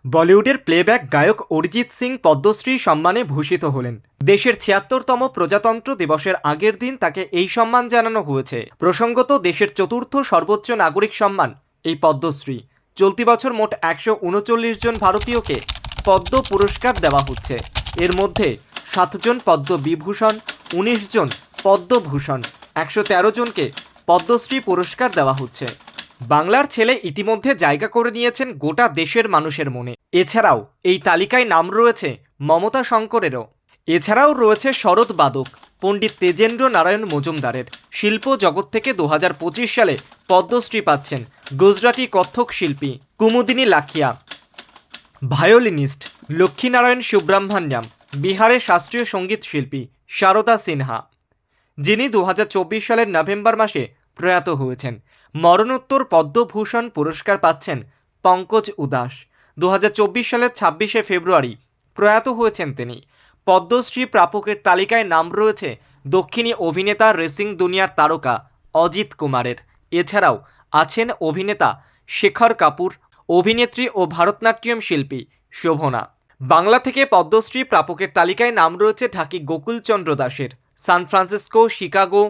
বলিউডের প্লেব্যাক গায়ক অরিজিৎ সিং পদ্মশ্রী সম্মানে ভূষিত হলেন। দেশের ৭৬তম প্রজাতন্ত্র দিবসের আগের দিন তাকে এই সম্মান জানানো হয়েছে। প্রসঙ্গত, দেশের চতুর্থ সর্বোচ্চ নাগরিক সম্মান এই পদ্মশ্রী। চলতি বছর মোট ১৩৯ জন ভারতীয়কে পদ্ম পুরস্কার দেওয়া হচ্ছে। এর মধ্যে ৭ জন পদ্ম বিভূষণ, ১৯ জন পদ্মভূষণ, ১১৩ জনকে পদ্মশ্রী পুরস্কার দেওয়া হচ্ছে। বাংলার ছেলে ইতিমধ্যে জায়গা করে নিয়েছেন গোটা দেশের মানুষের মনে। এছাড়াও এই তালিকায় নাম রয়েছে মমতা শঙ্করেরও। এছাড়াও রয়েছে শরৎ বাদক, পণ্ডিত তেজেন্দ্র নারায়ণ মজুমদারের। শিল্প জগৎ থেকে ২০২৫ সালে পদ্মশ্রী পাচ্ছেন গুজরাটি কত্থক শিল্পী কুমুদিনী লাখিয়া, ভায়োলিনিস্ট লক্ষ্মীনারায়ণ সুব্রহ্মণ্যম, বিহারের শাস্ত্রীয় সঙ্গীত শিল্পী শারদা সিনহা, যিনি ২০২৪ সালের নভেম্বর মাসে প্রয়াত হয়েছেন। মরণোত্তর পদ্মভূষণ পুরস্কার পাচ্ছেন পঙ্কজ উদাস। ২০২৪ সালের ২৬শে ফেব্রুয়ারি প্রয়াত হয়েছেন তিনি। পদ্মশ্রী প্রাপকের তালিকায় নাম রয়েছে দক্ষিণী অভিনেতা রেসিং দুনিয়ার তারকা অজিত কুমারের। এছাড়াও আছেন অভিনেতা শেখর কাপুর, অভিনেত্রী ও ভারতনাট্যম শিল্পী শোভনা। বাংলা থেকে পদ্মশ্রী প্রাপকের তালিকায় নাম রয়েছে ঢাকি গোকুলচন্দ্র দাসের। San Francisco, Chicago,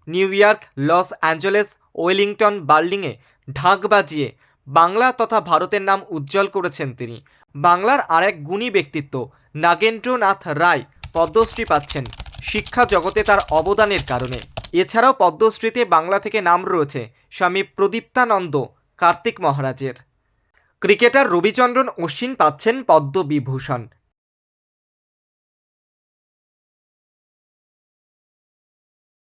New York, Los Angeles, Wellington, বার্লিনে ঢাক বাজিয়ে বাংলা তথা ভারতের নাম উজ্জ্বল করেছেন তিনি। বাংলার আরেক গুণী ব্যক্তিত্ব নাগেন্দ্রনাথ রায় পদ্মশ্রী পাচ্ছেন শিক্ষা জগতে তার অবদানের কারণে। এছাড়াও পদ্মশ্রীতে বাংলা থেকে নাম রয়েছে স্বামী প্রদীপ্তানন্দ কার্তিক মহারাজের। ক্রিকেটার রবিচন্দ্রন অশ্বিন পাচ্ছেন পদ্মবিভূষণ।